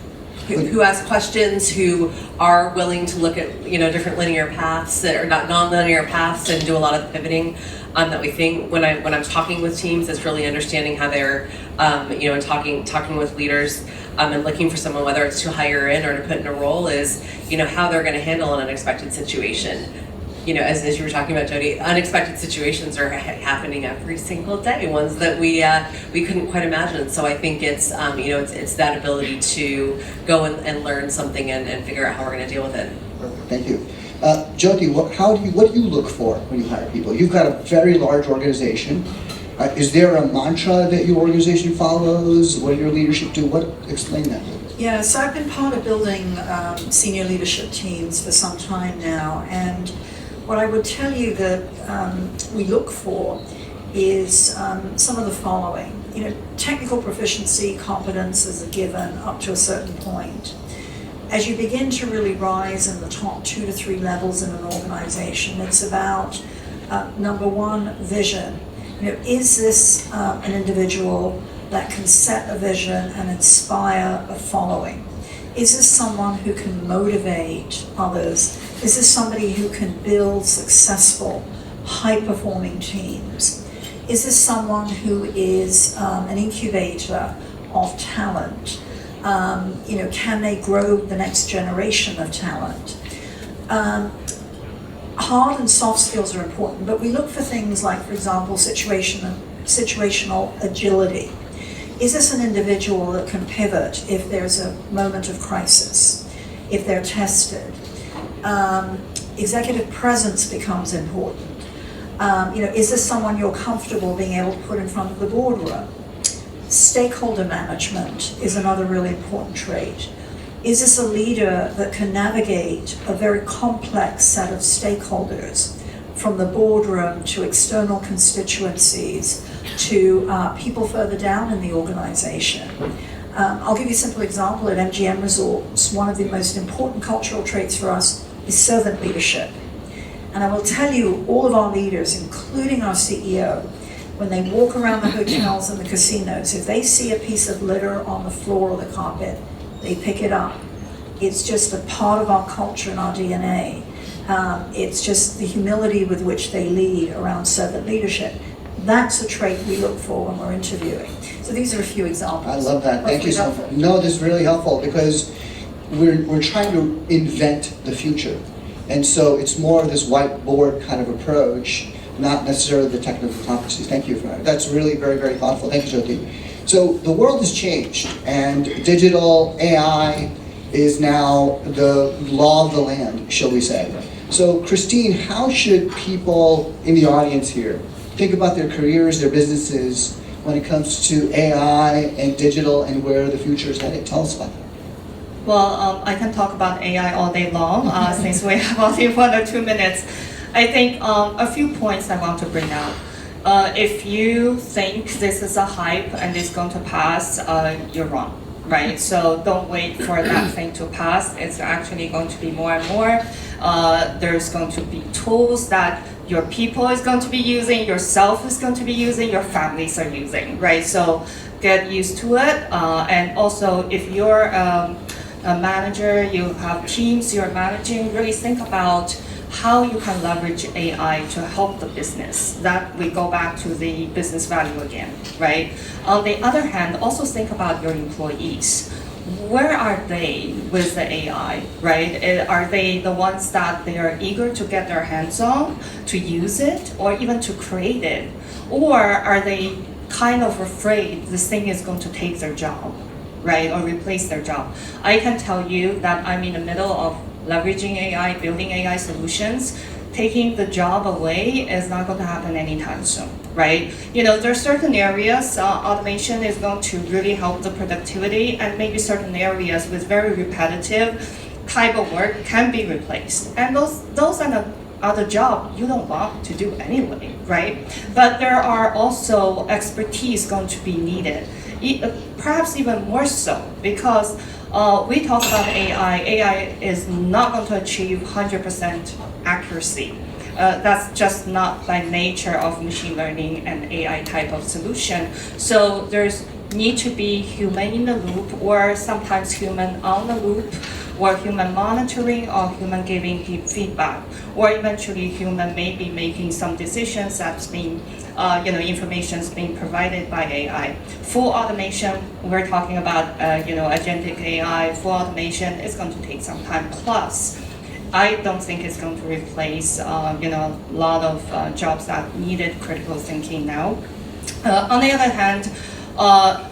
Who ask questions, who are willing to look at different linear paths or not non-linear paths and do a lot of the pivoting that we think when I'm talking with teams. It's really understanding how they're and talking with leaders and looking for someone, whether it's to hire in or to put in a role, is how they're going to handle an unexpected situation. As you were talking about, Jyoti, unexpected situations are happening every single day, ones that we couldn't quite imagine. So I think it's it's that ability to go and learn something and figure out how we're going to deal with it. Perfect. Thank you. Jyoti, what do you look for when you hire people? You've got a very large organization. Is there a mantra that your organization follows? What do your leadership do? Explain that a little bit. Yeah, so I've been part of building senior leadership teams for some time now, and what I would tell you that we look for is some of the following. Technical proficiency, competence is a given up to a certain point. As you begin to really rise in the top 2 to 3 levels in an organization, it's about number one, vision. Is this an individual that can set a vision and inspire a following? Is this someone who can motivate others? Is this somebody who can build successful, high-performing teams? Is this someone who is an incubator of talent? Can they grow the next generation of talent? Hard and soft skills are important, but we look for things like, for example, situational agility. Is this an individual that can pivot if there's a moment of crisis, if they're tested? Executive presence becomes important. Is this someone you're comfortable being able to put in front of the boardroom? Stakeholder management is another really important trait. Is this a leader that can navigate a very complex set of stakeholders, from the boardroom to external constituencies to people further down in the organization? I'll give you a simple example. At MGM Resorts, one of the most important cultural traits for us is servant leadership. And I will tell you, all of our leaders, including our CEO, when they walk around the hotels and the casinos, if they see a piece of litter on the floor or the carpet, they pick it up. It's just a part of our culture and our DNA. It's just the humility with which they lead around servant leadership. That's a trait we look for when we're interviewing. So these are a few examples. I love that. Thank you so much. No, this is really helpful because we're trying to invent the future. And so it's more of this whiteboard kind of approach not necessarily the technical competencies. Thank you for that. That's really very, very thoughtful. Thank you, Jyoti. So the world has changed, and digital AI is now the law of the land, shall we say. So Christine, how should people in the audience here think about their careers, their businesses, when it comes to AI and digital and where the future is headed? Tell us about that. Well, I can talk about AI all day long since we have only 1 or 2 minutes. I think a few points I want to bring out. If you think this is a hype and it's going to pass, you're wrong, right? So don't wait for that thing to pass. It's actually going to be more and more. There's going to be tools that your people is going to be using, yourself is going to be using, your families are using, right? So get used to it. And also, if you're a manager, you have teams you're managing, really think about how you can leverage AI to help the business. That we go back to the business value again, right? On the other hand, also think about your employees. Where are they with the AI, right? Are they the ones that they are eager to get their hands on, to use it, or even to create it? Or are they kind of afraid this thing is going to take their job, right? Or replace their job? I can tell you that I'm in the middle of leveraging AI, building AI solutions. Taking the job away is not going to happen anytime soon, right? You know, there are certain areas automation is going to really help the productivity, and maybe certain areas with very repetitive type of work can be replaced. And those are the job you don't want to do anyway, right? But there are also expertise going to be needed, perhaps even more so, because we talk about AI. AI is not going to achieve 100% accuracy. That's just not by nature of machine learning and AI type of solution. So there's need to be human in the loop, or sometimes human on the loop, or human monitoring, or human giving feedback, or eventually human may be making some decisions that's being, information's being provided by AI. Full automation, we're talking about, agentic AI, full automation is going to take some time. Plus, I don't think it's going to replace, a lot of jobs that needed critical thinking now. On the other hand,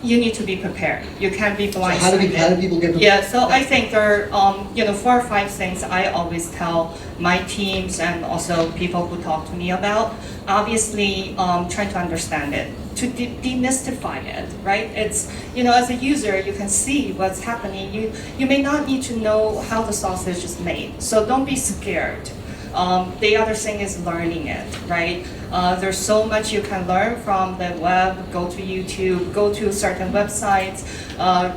you need to be prepared. You can't be blindsided. So how do people get prepared? Yeah, so I think there are 4 or 5 things I always tell my teams and also people who talk to me about. Obviously, trying to understand it, to demystify it, right? It's, as a user, you can see what's happening. You may not need to know how the sausage is made, so don't be scared. The other thing is learning it, right? There's so much you can learn from the web. Go to YouTube, go to certain websites,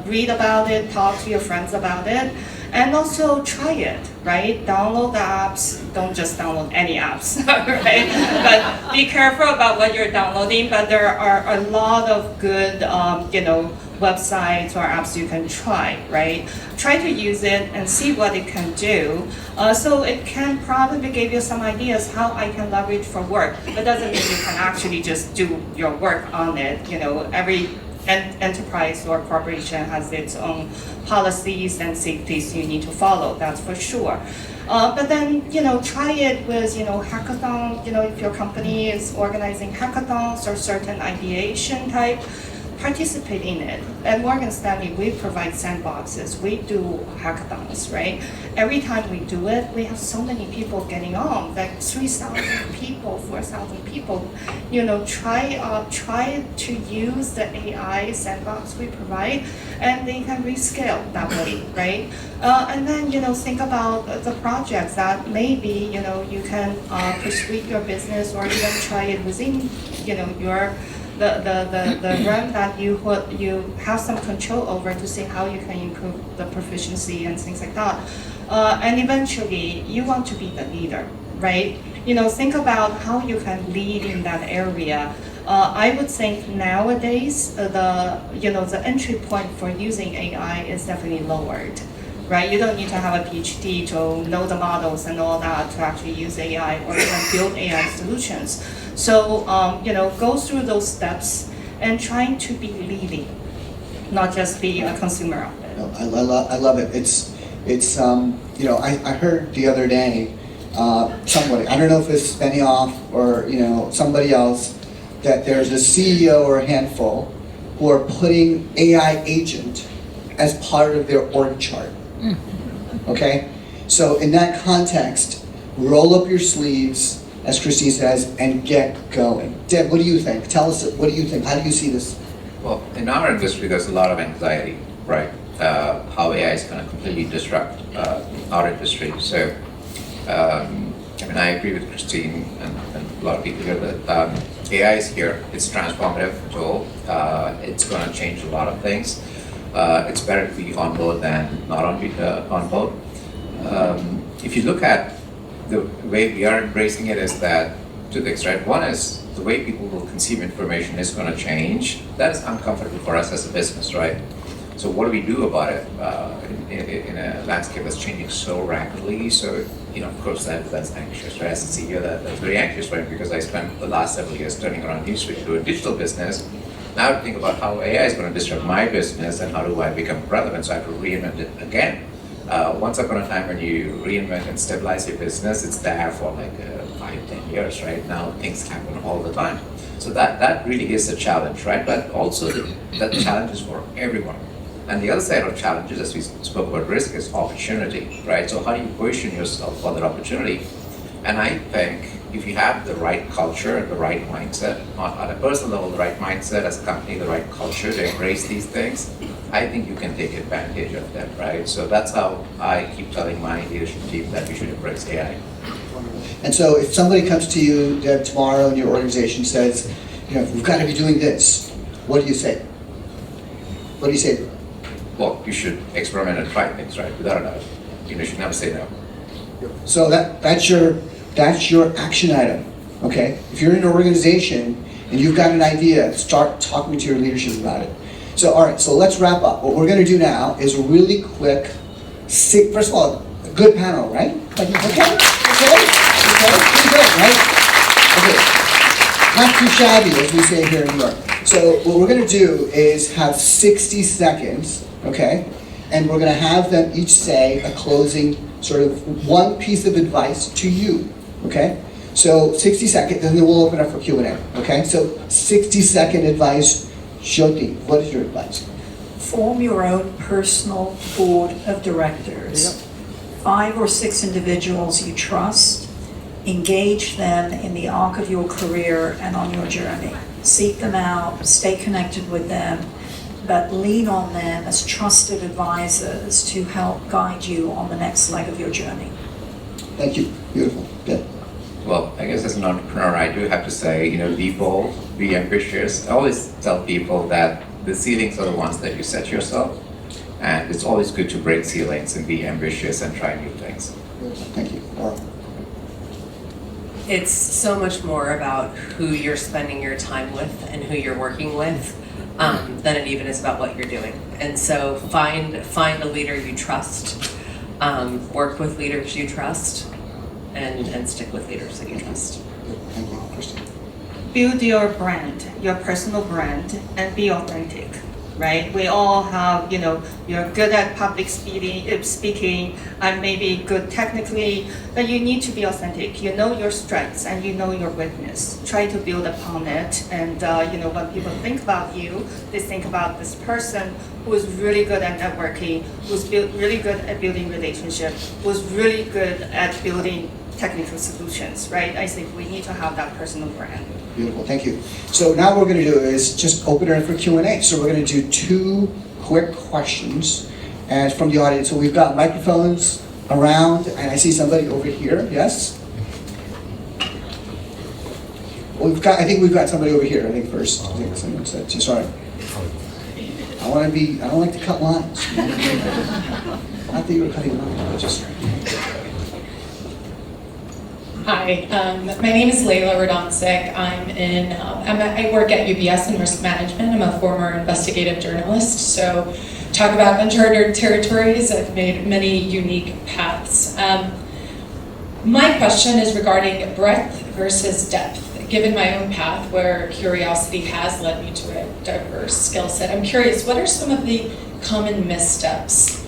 read about it, talk to your friends about it, and also try it, right? Download the apps. Don't just download any apps, right? But be careful about what you're downloading. But there are a lot of good, websites or apps you can try, right? Try to use it and see what it can do. So it can probably give you some ideas how I can leverage for work. But doesn't mean you can actually just do your work on it. Every enterprise or corporation has its own policies and safeties you need to follow, that's for sure. But then, try it with, hackathon, if your company is organizing hackathons or certain ideation type, participate in it. At Morgan Stanley, we provide sandboxes. We do hackathons, right? Every time we do it, we have so many people getting on, like 3,000 people, 4,000 people. Try to use the AI sandbox we provide, and they can rescale that way, right? And then, think about the projects that maybe, you can persuade your business or even try it within, your the realm that you have some control over to see how you can improve the proficiency and things like that. And eventually, you want to be the leader, right? Think about how you can lead in that area. I would think nowadays the entry point for using AI is definitely lowered. Right, you don't need to have a PhD to know the models and all that to actually use AI or even build AI solutions. So, go through those steps and trying to be leading, not just be a consumer of it. No, I love it. I heard the other day somebody, I don't know if it's Benioff or, you know, somebody else, that there's a CEO or a handful who are putting AI agent as part of their org chart. Okay? So in that context, roll up your sleeves, as Christine says, and get going. Deb, what do you think? Tell us, what do you think? How do you see this? Well, in our industry, there's a lot of anxiety, right? How AI is going to completely disrupt our industry. So, I mean, I agree with Christine and a lot of people here that AI is here. It's a transformative tool. It's going to change a lot of things. It's better to be on board than not on board. If you look at the way we are embracing it, is that two things, right? One is the way people will consume information is going to change. That is uncomfortable for us as a business, right? So what do we do about it in a landscape that's changing so rapidly? So, you know, of course, that's anxious, right? As a CEO, that's very anxious, right? Because I spent the last several years turning around Newsweek to a digital business. Now to think about how AI is going to disrupt my business and how do I become relevant, so I have to reinvent it again. Once upon a time when you reinvent and stabilize your business, it's there for like 5-10 years, right? Now things happen all the time. So that really is a challenge, right? But also that challenge is for everyone. And the other side of challenges, as we spoke about risk, is opportunity, right? So how do you position yourself for that opportunity? And I think if you have the right culture and the right mindset, at a personal level, the right mindset, as a company, the right culture to embrace these things, I think you can take advantage of that, right? So that's how I keep telling my leadership team that we should embrace AI. And so if somebody comes to you, Deb, tomorrow and your organization says, you know, we've got to be doing this, what do you say? What do you say? Well, you should experiment and try things, right? Without a doubt. You should never say no. So that's your action item, okay? If you're in an organization and you've got an idea, start talking to your leadership about it. So, all right, so let's wrap up. What we're gonna do now is a really quick, first of all, a good panel, right? Okay, pretty good, right? Okay, not too shabby, as we say here in New York. So what we're gonna do is have 60 seconds, okay? And we're gonna have them each say a closing, sort of one piece of advice to you, okay? So 60 seconds, and then we'll open up for Q&A, okay? So 60-second advice. Jyoti, what is your advice? Form your own personal board of directors. 5 or 6 individuals you trust. Engage them in the arc of your career and on your journey. Seek them out, stay connected with them, but lean on them as trusted advisors to help guide you on the next leg of your journey. Thank you. Beautiful. Good. Well, I guess as an entrepreneur, I do have to say, be bold, be ambitious. I always tell people that the ceilings are the ones that you set yourself. And it's always good to break ceilings and be ambitious and try new things. Thank you. Laura. It's so much more about who you're spending your time with and who you're working with than it even is about what you're doing. And so find a leader you trust, work with leaders you trust, and stick with leaders that you trust. Thank you, Christine. Build your brand, your personal brand, and be authentic, right? We all have, you're good at public speaking, and maybe good technically, but you need to be authentic. You know your strengths and you know your weakness. Try to build upon it, and when people think about you, they think about this person who's really good at networking, who's really good at building relationships, who's really good at building technical solutions, right? I think we need to have that personal brand. Beautiful, thank you. So now what we're going to do is just open it up for Q&A. So we're going to do 2 quick questions and from the audience. So we've got microphones around, and I see somebody over here. Yes? I think we've got somebody over here. I think first. I think someone said. Sorry. I don't like to cut lines. Not that you were cutting lines, but just. Hi, my name is Layla Radoncic. I work at UBS in risk management. I'm a former investigative journalist. So talk about uncharted territories. I've made many unique paths. My question is regarding breadth versus depth. Given my own path where curiosity has led me to a diverse skill set, I'm curious, what are some of the common missteps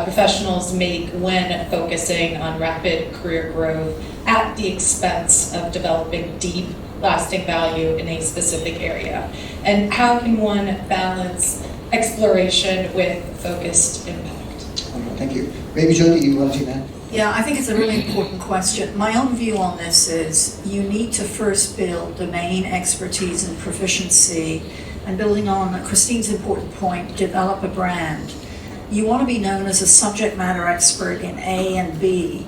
professionals make when focusing on rapid career growth at the expense of developing deep, lasting value in a specific area? And how can one balance exploration with focused impact? Thank you. Maybe Jyoti, you want to take that? Yeah, I think it's a really important question. My own view on this is you need to first build domain expertise and proficiency, and building on Christine's important point, develop a brand. You want to be known as a subject matter expert in A and B,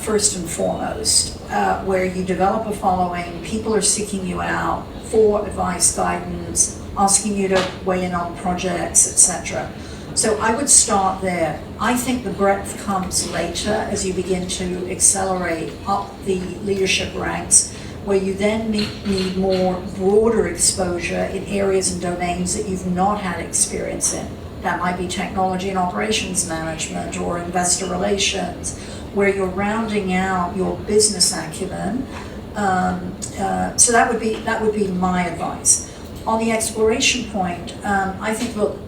first and foremost, where you develop a following, people are seeking you out for advice, guidance, asking you to weigh in on projects, etc. So I would start there. I think the breadth comes later as you begin to accelerate up the leadership ranks, where you then need more broader exposure in areas and domains that you've not had experience in. That might be technology and operations management or investor relations, where you're rounding out your business acumen. So that would be my advice. On the exploration point, I think, look,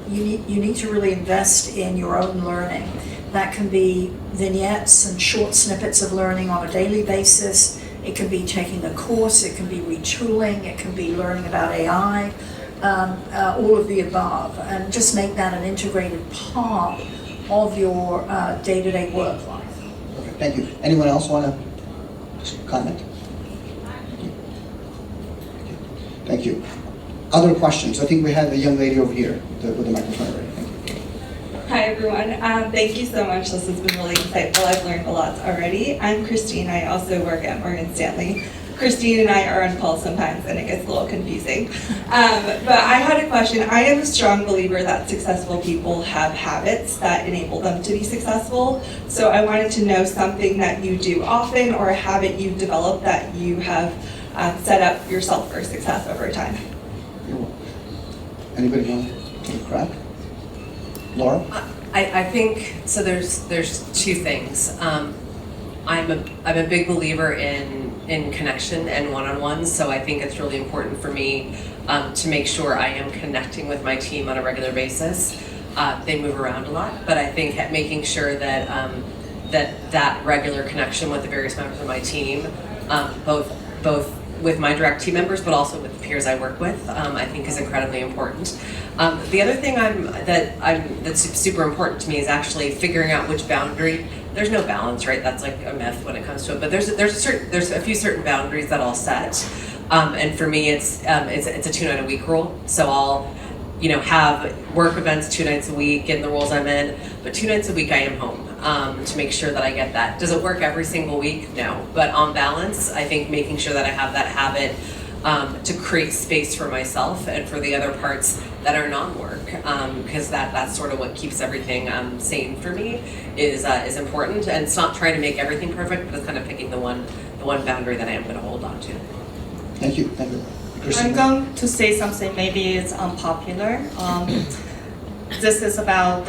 you need to really invest in your own learning. That can be vignettes and short snippets of learning on a daily basis. It can be taking a course, it can be retooling, it can be learning about AI, all of the above, and just make that an integrated part of your day-to-day work life. Okay, thank you. Anyone else want to comment? Thank you. Other questions? I think we have a young lady over here with the microphone already. Thank you. Hi everyone. Thank you so much. This has been really insightful. I've learned a lot already. I'm Christine. I also work at Morgan Stanley. Christine and I are on calls sometimes and it gets a little confusing. But I had a question. I am a strong believer that successful people have habits that enable them to be successful. So I wanted to know something that you do often or a habit you've developed that you have set up yourself for success over time. Anybody want to take a crack? Laura? I think so. There's two things. I'm a big believer in connection and one-on-ones. So I think it's really important for me to make sure I am connecting with my team on a regular basis. They move around a lot, but I think making sure that that regular connection with the various members of my team, both with my direct team members, but also with the peers I work with, I think is incredibly important. The other thing that's super important to me is actually figuring out which boundary. There's no balance, right? That's like a myth when it comes to it. But there's a few certain boundaries that I'll set, and for me it's a 2-night-a-week rule. So I'll have work events 2 nights a week in the roles I'm in, but 2 nights a week I am home. To make sure that I get that. Does it work every single week? No. But on balance, I think making sure that I have that habit to create space for myself and for the other parts that are non-work, because that's sort of what keeps everything sane for me is important. And it's not trying to make everything perfect, but it's kind of picking the one boundary that I am going to hold on to. Thank you. Thank you. I'm going to say something, maybe it's unpopular. This is about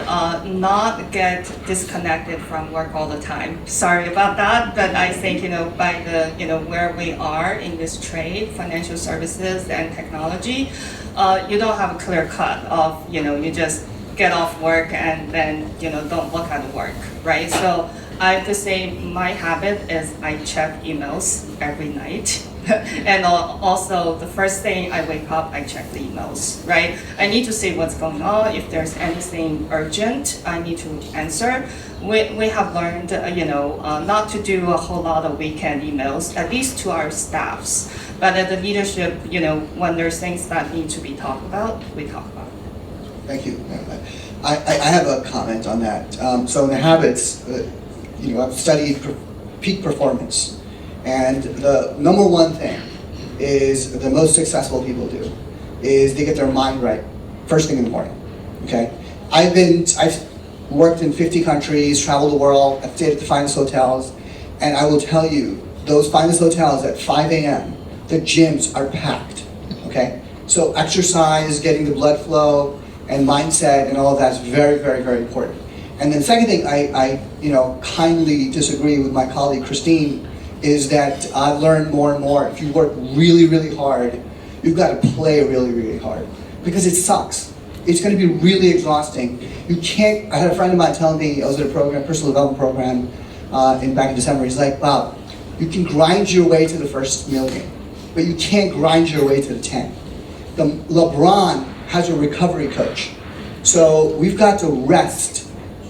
not get disconnected from work all the time. Sorry about that, but I think, by the, where we are in this trade, financial services and technology, you don't have a clear cut of, you just get off work and then, don't look at work, right? So I have to say my habit is I check emails every night. And also, the first thing I wake up, I check the emails, right? I need to see what's going on. If there's anything urgent, I need to answer. We have learned, not to do a whole lot of weekend emails, at least to our staffs. But at the leadership, when there's things that need to be talked about, we talk about it. Thank you. I have a comment on that. So in the habits, I've studied peak performance. And the number one thing is the most successful people do is they get their mind right first thing in the morning. Okay, I've worked in 50 countries, traveled the world, I've stayed at the finest hotels, and I will tell you, those finest hotels at 5 a.m., the gyms are packed. Okay, so exercise, getting the blood flow, and mindset, and all of that is very, very, very important. And then the second thing, I kindly disagree with my colleague Christine. Is that I've learned more and more, if you work really, really hard, you've got to play really, really hard. Because it sucks. it's going to be really exhausting. You can't, I had a friend of mine telling me, I was at a program, personal development program back in December, he's like, wow, you can grind your way to the first million, but you can't grind your way to the 10. LeBron has a recovery coach. So we've got to rest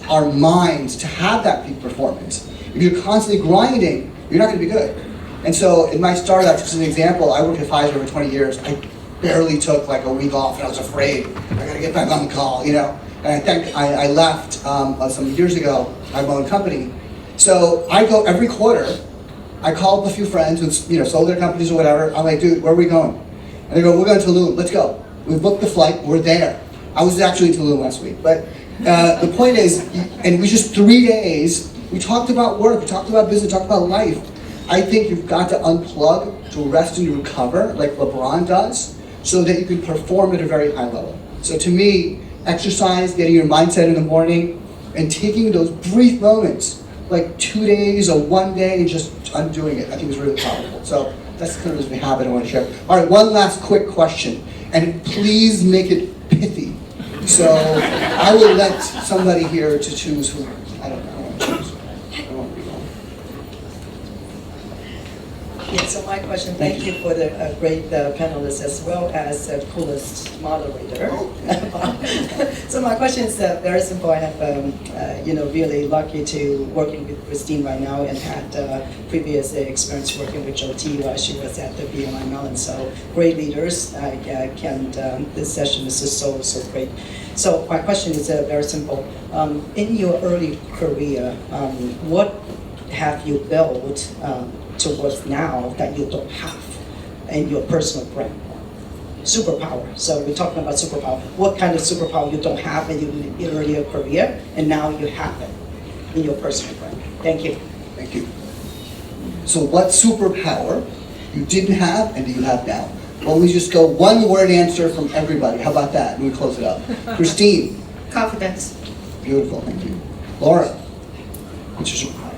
our minds to have that peak performance. If you're constantly grinding, you're not going to be good. And so in my startup, just as an example, I worked at Pfizer for 20 years. I barely took like a week off, and I was afraid I got to get back on the call, you know. And I think I left some years ago. I have my own company, so I go every quarter. I call up a few friends who sold their companies or whatever. I'm like, dude, where are we going? And they go, we're going to Tulum. Let's go. We booked the flight. We're there. I was actually in Tulum last week, but the point is, and we just 3 days. We talked about work. We talked about business. Talked about life. I think you've got to unplug, to rest and recover, like LeBron does, so that you can perform at a very high level. So to me, exercise, getting your mindset in the morning, and taking those brief moments, like 2 days or 1 day, and just undoing it, I think is really powerful. So that's kind of the habit I want to share. All right, one last quick question, and please make it pithy. So I will let somebody here to choose who, I don't know, I want to choose. I won't be long. Yeah, so my question, thank you for the great panelists as well as the coolest moderator. So my question is very simple. I have, really lucky to working with Christine right now and had previous experience working with Jyoti while she was at the BMI Mellon. So great leaders. This session is just so great. So my question is very simple. In your early career, what have you built towards now that you don't have in your personal brand? Superpower. So we're talking about superpower. What kind of superpower you don't have in your earlier career, and now you have it in your personal brand? Thank you. Thank you. So what superpower you didn't have and do you have now? Well, we just go one word answer from everybody. How about that? And we close it up. Christine. Confidence. Beautiful, thank you. Laura. What's your superpower?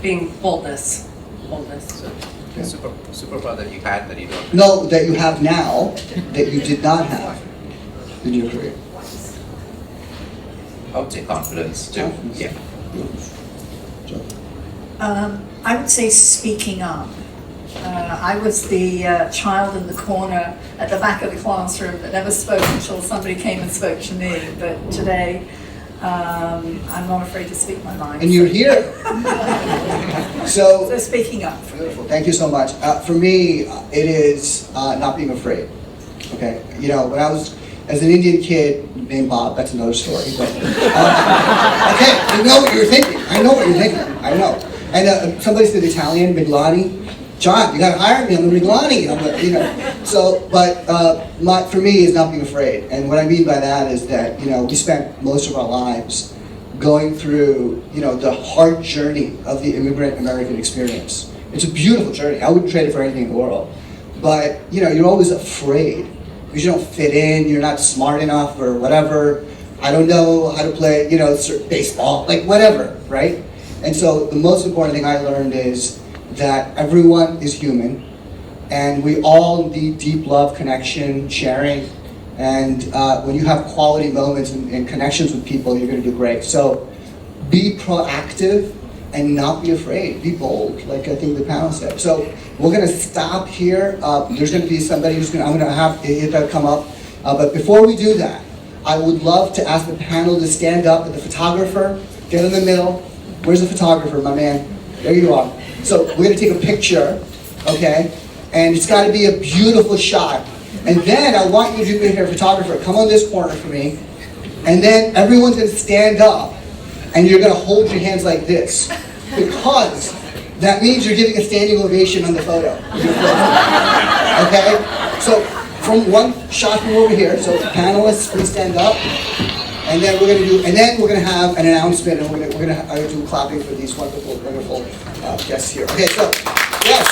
Being boldness. Boldness. Superpower that you had that you don't. No, that you have now that you did not have in your career. I would say confidence too. Confidence. Yeah. I would say speaking up. I was the child in the corner at the back of the classroom that never spoke until somebody came and spoke to me. But today, I'm not afraid to speak my mind. And you're here. So speaking up. Beautiful. Thank you so much. For me, it is not being afraid. Okay, when I was as an Indian kid named Bob, that's another story. But, okay, I know what you're thinking. I know what you're thinking. I know. And somebody said Italian, Miglani. John, you gotta hire me. I'm the Miglani. So, but for me, is not being afraid. And what I mean by that is that we spent most of our lives going through the hard journey of the immigrant American experience. It's a beautiful journey. I wouldn't trade it for anything in the world. But you're always afraid because you don't fit in. You're not smart enough or whatever. I don't know how to play baseball, like whatever, right? And so the most important thing I learned is that everyone is human, and we all need deep love, connection, sharing, and when you have quality moments and connections with people, you're going to do great. So be proactive and not be afraid. Be bold, like I think the panel said. So we're going to stop here. There's going to be somebody I'm going to have to come up. But before we do that, I would love to ask the panel to stand up, and the photographer, get in the middle. Where's the photographer, my man? There you are. So we're going to take a picture, okay? And it's got to be a beautiful shot. And then I want you to be here, photographer, come on this corner for me. And then everyone's going to stand up, and you're going to hold your hands like this, because that means you're giving a standing ovation on the photo. Okay? So from one shot from over here, so panelists, please stand up. And then we're going to have an announcement, and we're going to do clapping for these wonderful guests here. Okay, so yes.